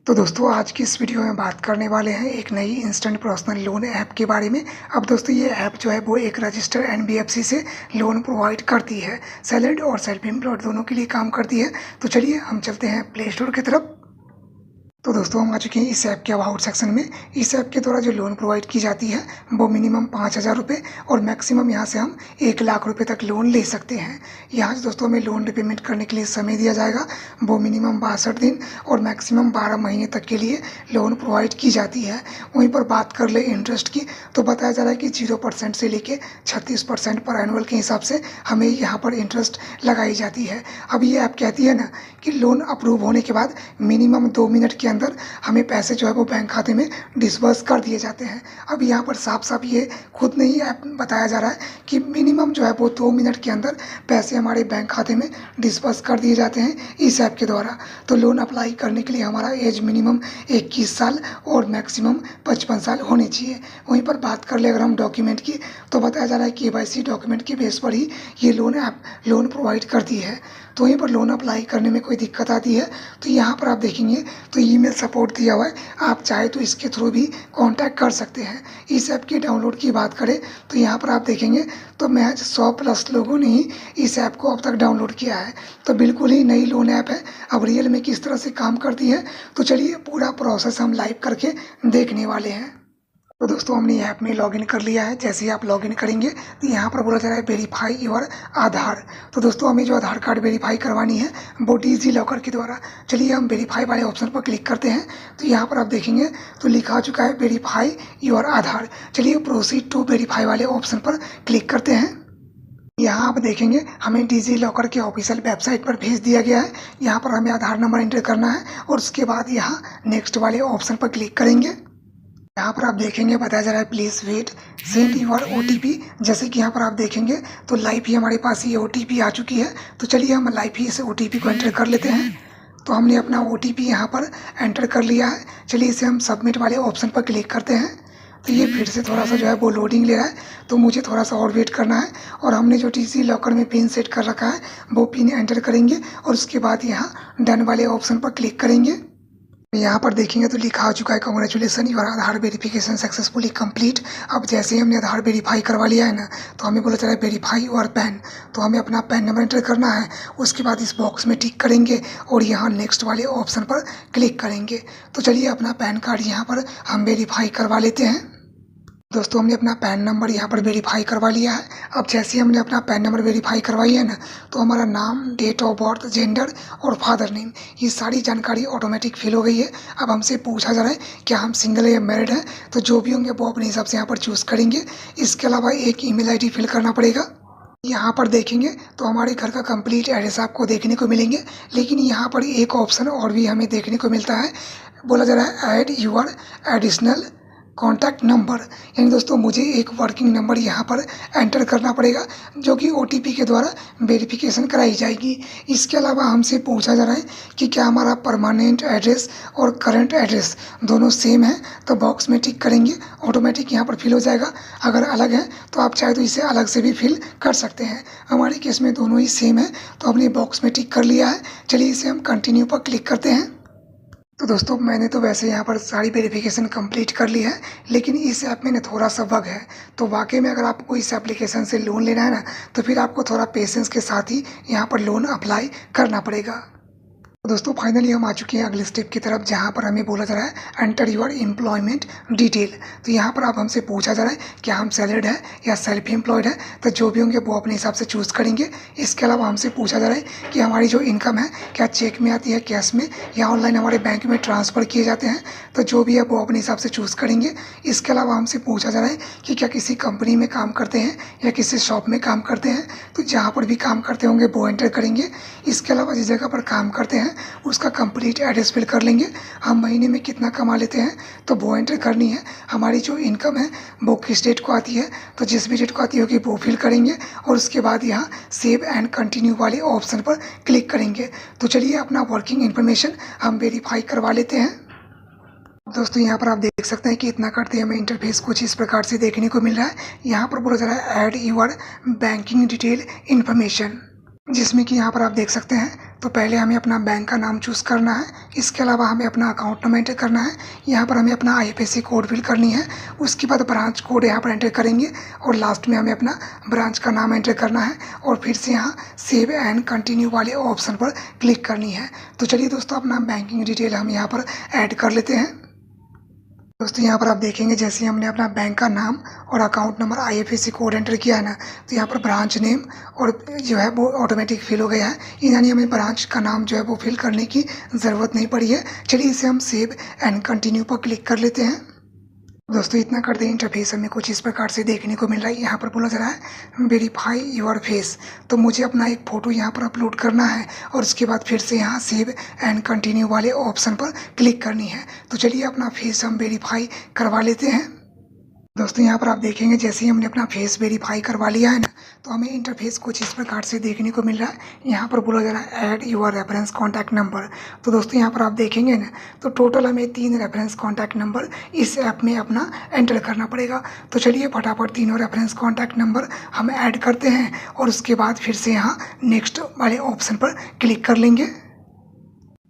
तो दोस्तों आज की इस वीडियो में बात करने वाले हैं एक नई इंस्टेंट पर्सनल लोन ऐप के बारे में। अब दोस्तों ये ऐप जो है वो एक रजिस्टर्ड एनबीएफसी से लोन प्रोवाइड करती है। सैलरीड और सेल्फ एम्प्लॉयड दोनों के लिए काम करती है। तो चलिए हम चलते हैं प्ले स्टोर की तरफ। तो दोस्तों हम आ चुके हैं इस ऐप के अबाउट सेक्शन में। इस ऐप के द्वारा जो लोन प्रोवाइड की जाती है वो मिनिमम 5,000 रुपये और मैक्सिमम यहाँ से हम 1,00,000 रुपये तक लोन ले सकते हैं। यहाँ से दोस्तों हमें लोन रिपेमेंट करने के लिए समय दिया जाएगा, वो मिनिमम 62 दिन और मैक्सिमम 12 महीने तक के लिए लोन प्रोवाइड की जाती है। वहीं पर बात कर ले इंटरेस्ट की तो बताया जा रहा है कि 0% से लेके 36% पर एनुअल के हिसाब से हमें यहाँ पर इंटरेस्ट लगाई जाती है। अब ये ऐप कहती है ना कि लोन अप्रूव होने के बाद मिनिमम 2 मिनट के अंदर हमें पैसे जो है वो बैंक खाते में डिस्बर्स कर दिए जाते हैं। अब यहाँ पर साफ साफ ये खुद नहीं ऐप बताया जा रहा है कि मिनिमम जो है वो 2 मिनट के अंदर पैसे हमारे बैंक खाते में डिस्बर्स कर दिए जाते हैं इस ऐप के द्वारा। तो लोन अप्लाई करने के लिए हमारा एज मिनिमम 21 साल और मैक्सिमम 55 साल होनी चाहिए। वहीं पर बात कर ले अगर हम डॉक्यूमेंट की तो बताया जा रहा है KYC डॉक्यूमेंट के बेस पर ही ये लोन ऐप लोन प्रोवाइड करती है। तो वहीं पर लोन अप्लाई करने में कोई दिक्कत आती है तो यहाँ पर आप देखेंगे तो ईमेल सपोर्ट दिया हुआ है, आप चाहे तो इसके थ्रू भी कांटेक्ट कर सकते हैं। इस ऐप की डाउनलोड की बात करें तो यहाँ पर आप देखेंगे तो महज 100+ लोगों ने ही इस ऐप को अब तक डाउनलोड किया है। तो बिल्कुल ही नई लोन ऐप है। अब रियल में किस तरह से काम करती है तो चलिए पूरा प्रोसेस हम लाइव करके देखने वाले हैं। तो दोस्तों हमने ऐप में लॉगिन कर लिया है। जैसे ही आप लॉगिन करेंगे तो यहाँ पर बोला जा रहा है वेरीफाई योर आधार। तो दोस्तों हमें जो आधार कार्ड वेरीफाई करवानी है वो डिजी लॉकर के द्वारा। चलिए हम वेरीफाई वाले ऑप्शन पर क्लिक करते हैं। तो यहाँ पर आप देखेंगे तो लिखा चुका है वेरीफाई योर आधार। चलिए प्रोसीड टू वेरीफाई वाले ऑप्शन पर क्लिक करते हैं। यहाँ आप देखेंगे हमें डिजी लॉकर के ऑफिशियल वेबसाइट पर भेज दिया गया है। यहाँ पर हमें आधार नंबर एंटर करना है और उसके बाद यहाँ नेक्स्ट वाले ऑप्शन पर क्लिक करेंगे। यहाँ पर आप देखेंगे बताया जा रहा है please wait send your OTP। जैसे कि यहाँ पर आप देखेंगे तो लाइव ही हमारे पास ये OTP आ चुकी है। तो चलिए हम लाइव ही इस OTP को एंटर कर लेते हैं। तो हमने अपना OTP यहाँ पर एंटर कर लिया है। चलिए इसे हम सबमिट वाले ऑप्शन पर क्लिक करते हैं। तो ये फिर से थोड़ा सा जो है वो लोडिंग ले रहा है, तो मुझे थोड़ा सा और वेट करना है। और हमने जो डिजी लॉकर में पिन सेट कर रखा है वो पिन एंटर करेंगे और उसके बाद यहाँ डन वाले ऑप्शन पर क्लिक करेंगे। यहाँ पर देखेंगे तो लिखा आ चुका है congratulation your Aadhaar verification successfully complete. अब जैसे ही हमने आधार वेरीफाई करवा लिया है ना तो हमें बोला जा रहा है वेरीफाई योर पैन। तो हमें अपना पैन नंबर एंटर करना है, उसके बाद इस बॉक्स में टिक करेंगे और यहाँ नेक्स्ट वाले ऑप्शन पर क्लिक करेंगे। तो चलिए अपना पैन कार्ड यहाँ पर हम वेरीफाई करवा लेते हैं। दोस्तों हमने अपना पैन नंबर यहाँ पर वेरीफाई करवा लिया है। अब जैसे हमने अपना पैन नंबर वेरीफाई करवाई है ना तो हमारा नाम, डेट ऑफ बर्थ, जेंडर और फादर नेम ये सारी जानकारी ऑटोमेटिक फिल हो गई है। अब हमसे पूछा जा रहा है क्या हम सिंगल या मैरिड हैं, तो जो भी होंगे वो अपने हिसाब से यहाँ पर चूज़ करेंगे। इसके अलावा एक ईमेल ID फिल करना पड़ेगा। यहाँ पर देखेंगे तो हमारे घर का कंप्लीट एड्रेस आपको देखने को मिलेंगे, लेकिन यहाँ पर एक ऑप्शन और भी हमें देखने को मिलता है। बोला जा रहा है add your additional contact number, यानी दोस्तों मुझे एक वर्किंग नंबर यहाँ पर एंटर करना पड़ेगा जो कि OTP के द्वारा वेरिफिकेशन कराई जाएगी। इसके अलावा हमसे पूछा जा रहा है कि क्या हमारा परमानेंट एड्रेस और करंट एड्रेस दोनों सेम है, तो बॉक्स में टिक करेंगे, ऑटोमेटिक यहाँ पर फिल हो जाएगा। अगर अलग है तो आप चाहे तो इसे अलग से भी फिल कर सकते हैं। हमारे केस में दोनों ही सेम है तो हमने बॉक्स में टिक कर लिया है। चलिए इसे हम कंटिन्यू पर क्लिक करते हैं। तो दोस्तों मैंने तो वैसे यहाँ पर सारी वेरिफिकेशन कंप्लीट कर ली है, लेकिन इस ऐप में ना थोड़ा सा बग है। तो वाकई में अगर आपको इस एप्लीकेशन से लोन लेना है ना तो फिर आपको थोड़ा पेशेंस के साथ ही यहाँ पर लोन अप्लाई करना पड़ेगा। तो दोस्तों फाइनली हम आ चुके हैं अगले स्टेप की तरफ, जहाँ पर हमें बोला जा रहा है एंटर योर एम्प्लॉयमेंट डिटेल। तो यहाँ पर आप हमसे पूछा जा रहा है क्या हम सैलरीड है या सेल्फ एम्प्लॉयड है, तो जो भी होंगे वो अपने हिसाब से चूज़ करेंगे। इसके अलावा हमसे पूछा जा रहा है कि हमारी जो इनकम है क्या चेक में आती है, कैश में या ऑनलाइन हमारे बैंक में ट्रांसफ़र किए जाते हैं, तो जो भी है वो अपने हिसाब से चूज़ करेंगे। इसके अलावा हमसे पूछा जा रहा है कि क्या किसी कंपनी में काम करते हैं या किसी शॉप में काम करते हैं, तो जहाँ पर भी काम करते होंगे वो एंटर करेंगे। इसके अलावा जिस जगह पर काम करते हैं उसका कंप्लीट एड्रेस फिल कर लेंगे। हम महीने में कितना कमा लेते हैं तो वो एंटर करनी है। हमारी जो इनकम है वो किस डेट को आती है, तो जिस भी डेट को आती होगी वो फिल करेंगे और उसके बाद यहाँ सेव एंड कंटिन्यू वाले ऑप्शन पर क्लिक करेंगे। तो चलिए अपना वर्किंग इन्फॉर्मेशन हम वेरीफाई करवा लेते हैं। दोस्तों यहाँ पर आप देख सकते हैं कि इतना करते हमें इंटरफेस कुछ इस प्रकार से देखने को मिल रहा है। यहाँ पर बोला जा रहा है add your banking detail information. जिसमें कि यहाँ पर आप देख सकते हैं। तो पहले हमें अपना बैंक का नाम चूज़ करना है, इसके अलावा हमें अपना अकाउंट नंबर एंटर करना है, यहाँ पर हमें अपना आईएफएससी कोड फिल करनी है, उसके बाद ब्रांच कोड यहाँ पर एंटर करेंगे और लास्ट में हमें अपना ब्रांच का नाम एंटर करना है और फिर से यहाँ सेव एंड कंटिन्यू वाले ऑप्शन पर क्लिक करनी है। तो चलिए दोस्तों, अपना बैंकिंग डिटेल हम यहाँ पर ऐड कर लेते हैं। दोस्तों यहाँ पर आप देखेंगे जैसे ही हमने अपना बैंक का नाम और account number IFSC code enter किया है ना, तो यहाँ पर ब्रांच नेम और जो है वो ऑटोमेटिक फिल हो गया है, यानी हमें ब्रांच का नाम जो है वो फिल करने की ज़रूरत नहीं पड़ी है। चलिए इसे हम सेव एंड कंटिन्यू पर क्लिक कर लेते हैं। दोस्तों इतना कर दें, इंटरफेस हमें कुछ इस प्रकार से देखने को मिल रहा है। यहाँ पर बोला जा रहा है वेरीफाई योर फेस, तो मुझे अपना एक फ़ोटो यहाँ पर अपलोड करना है और उसके बाद फिर से यहाँ सेव एंड कंटिन्यू वाले ऑप्शन पर क्लिक करनी है। तो चलिए अपना फेस हम वेरीफाई करवा लेते हैं। दोस्तों यहाँ पर आप देखेंगे जैसे ही हमने अपना फेस वेरीफाई करवा लिया है ना, तो हमें इंटरफेस कुछ इस प्रकार से देखने को मिल रहा है। यहाँ पर बोला जा रहा है add your reference contact number. तो दोस्तों यहाँ पर आप देखेंगे ना, तो टोटल हमें 3 रेफरेंस कॉन्टैक्ट नंबर इस ऐप में अपना एंटर करना पड़ेगा। तो चलिए फटाफट तीनों रेफरेंस कॉन्टैक्ट नंबर हम ऐड करते हैं और उसके बाद फिर से यहाँ नेक्स्ट वाले ऑप्शन पर क्लिक कर लेंगे।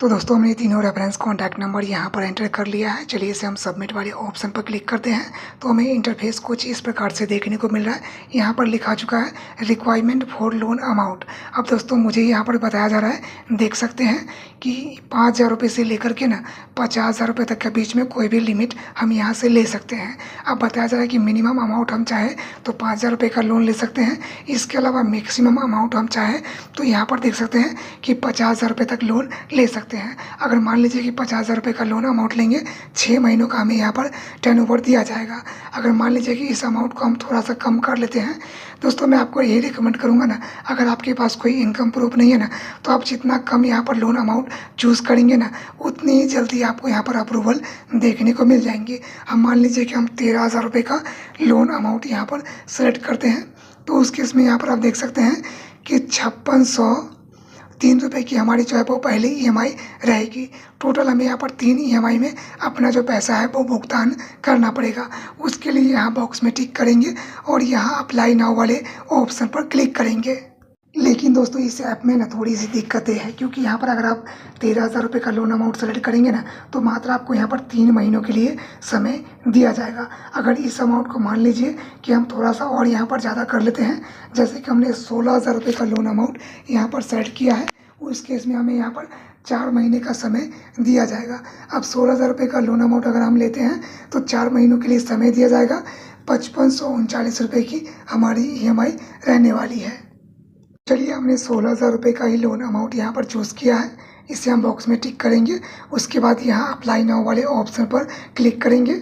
तो दोस्तों हमने तीनों रेफरेंस कॉन्टैक्ट नंबर यहाँ पर एंटर कर लिया है। चलिए इसे हम सबमिट वाले ऑप्शन पर क्लिक करते हैं। तो हमें इंटरफेस कुछ इस प्रकार से देखने को मिल रहा है। यहाँ पर लिखा चुका है रिक्वायरमेंट फॉर लोन अमाउंट। अब दोस्तों मुझे यहाँ पर बताया जा रहा है, देख सकते हैं कि 5,000 रुपये से लेकर के ना 50,000 रुपये तक के बीच में कोई भी लिमिट हम यहाँ से ले सकते हैं। अब बताया जा रहा है कि मिनिमम अमाउंट हम चाहे तो 5,000 रुपये का लोन ले सकते हैं। इसके अलावा मैक्सिमम अमाउंट हम चाहे तो यहाँ पर देख सकते हैं कि 50,000 रुपये तक लोन ले सकते हैं। अगर मान लीजिए कि 50,000 रुपये का लोन अमाउंट लेंगे, 6 महीनों का हमें यहाँ पर टर्नओवर दिया जाएगा। अगर मान लीजिए कि इस अमाउंट को हम थोड़ा सा कम कर लेते हैं, दोस्तों मैं आपको यही रिकमेंड करूँगा ना, अगर आपके पास कोई इनकम प्रूफ नहीं है ना, तो आप जितना कम यहाँ पर लोन अमाउंट चूज़ करेंगे ना, उतनी ही जल्दी आपको यहाँ पर अप्रूवल देखने को मिल जाएंगे। हम मान लीजिए कि हम 13,000 रुपये का लोन अमाउंट यहाँ पर सेलेक्ट करते हैं, तो उस केस में यहाँ पर आप देख सकते हैं कि 5603 रुपये की हमारी जो है वो पहले ईएमआई रहेगी। टोटल हमें यहाँ पर 3 ईएमआई में अपना जो पैसा है वो भुगतान करना पड़ेगा। उसके लिए यहाँ बॉक्स में टिक करेंगे और यहाँ अप्लाई नाउ वाले ऑप्शन पर क्लिक करेंगे। लेकिन दोस्तों इस ऐप में ना थोड़ी सी दिक्कतें हैं, क्योंकि यहाँ पर अगर आप 13,000 रुपये का लोन अमाउंट सेलेक्ट करेंगे ना, तो मात्र आपको यहाँ पर 3 महीनों के लिए समय दिया जाएगा। अगर इस अमाउंट को मान लीजिए कि हम थोड़ा सा और यहाँ पर ज़्यादा कर लेते हैं, जैसे कि हमने 16,000 रुपये का लोन अमाउंट यहाँ पर सेलेक्ट किया है, उस केस में हमें यहाँ पर 4 महीने का समय दिया जाएगा। अब 16,000 रुपये का लोन अमाउंट अगर हम लेते हैं तो 4 महीनों के लिए समय दिया जाएगा। 5539 रुपये की हमारी ईएमआई रहने वाली है। चलिए हमने 16,000 रुपये का ही लोन अमाउंट यहाँ पर चूज़ किया है, इसे हम बॉक्स में टिक करेंगे। उसके बाद यहाँ अप्लाई नाउ वाले ऑप्शन पर क्लिक करेंगे।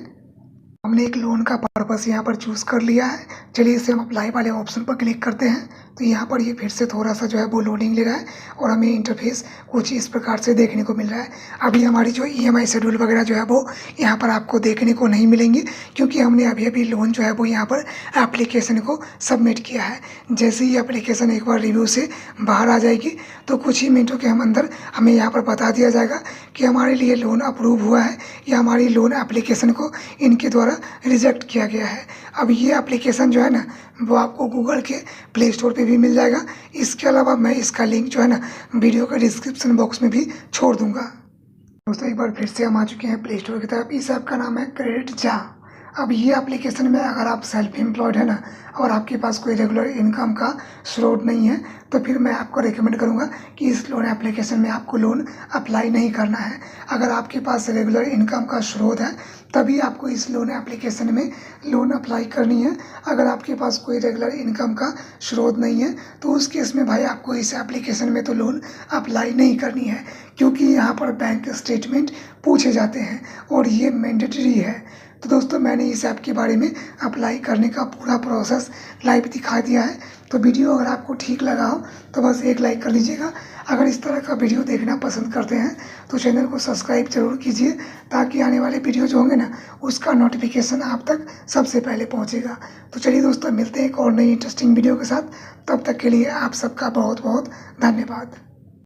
हमने एक लोन का पर्पस यहाँ पर चूज़ कर लिया है। चलिए इसे हम अप्लाई वाले ऑप्शन पर क्लिक करते हैं। तो यहाँ पर ये फिर से थोड़ा सा जो है वो लोडिंग ले रहा है और हमें इंटरफेस कुछ इस प्रकार से देखने को मिल रहा है। अभी हमारी जो ईएमआई शेड्यूल वगैरह जो है वो यहाँ पर आपको देखने को नहीं मिलेंगे, क्योंकि हमने अभी लोन जो है वो यहाँ पर एप्लीकेशन को सबमिट किया है। जैसे ही एप्लीकेशन एक बार रिव्यू से बाहर आ जाएगी तो कुछ ही मिनटों के हम अंदर हमें यहाँ पर बता दिया जाएगा कि हमारे लिए लोन अप्रूव हुआ है या हमारी लोन एप्लीकेशन को इनके द्वारा रिजेक्ट किया गया है। अब ये एप्लीकेशन जो है ना, वो आपको गूगल के प्ले स्टोर पे भी मिल जाएगा। इसके अलावा मैं इसका लिंक जो है ना वीडियो के डिस्क्रिप्शन बॉक्स में भी छोड़ दूंगा। दोस्तों एक बार फिर से हम आ चुके हैं प्ले स्टोर की तरफ। इस ऐप का नाम है क्रेडिट जा। अब ये एप्लीकेशन में अगर आप सेल्फ एम्प्लॉयड है ना और आपके पास कोई रेगुलर इनकम का स्रोत नहीं है, तो फिर मैं आपको रेकमेंड करूंगा कि इस लोन एप्लीकेशन में आपको लोन अप्लाई नहीं करना है। अगर आपके पास रेगुलर इनकम का स्रोत है तभी आपको इस लोन एप्लीकेशन में लोन अप्लाई करनी है। अगर आपके पास कोई रेगुलर इनकम का स्रोत नहीं है तो उस केस में भाई आपको इस एप्लीकेशन में तो लोन अप्लाई नहीं करनी है, क्योंकि यहाँ पर बैंक स्टेटमेंट पूछे जाते हैं और ये मैंडेटरी है। तो दोस्तों मैंने इस ऐप के बारे में अप्लाई करने का पूरा प्रोसेस लाइव दिखा दिया है। तो वीडियो अगर आपको ठीक लगा हो तो बस एक लाइक कर लीजिएगा। अगर इस तरह का वीडियो देखना पसंद करते हैं तो चैनल को सब्सक्राइब जरूर कीजिए, ताकि आने वाले वीडियो जो होंगे ना उसका नोटिफिकेशन आप तक सबसे पहले पहुंचेगा। तो चलिए दोस्तों मिलते हैं एक और नई इंटरेस्टिंग वीडियो के साथ। तब तक के लिए आप सबका बहुत बहुत धन्यवाद।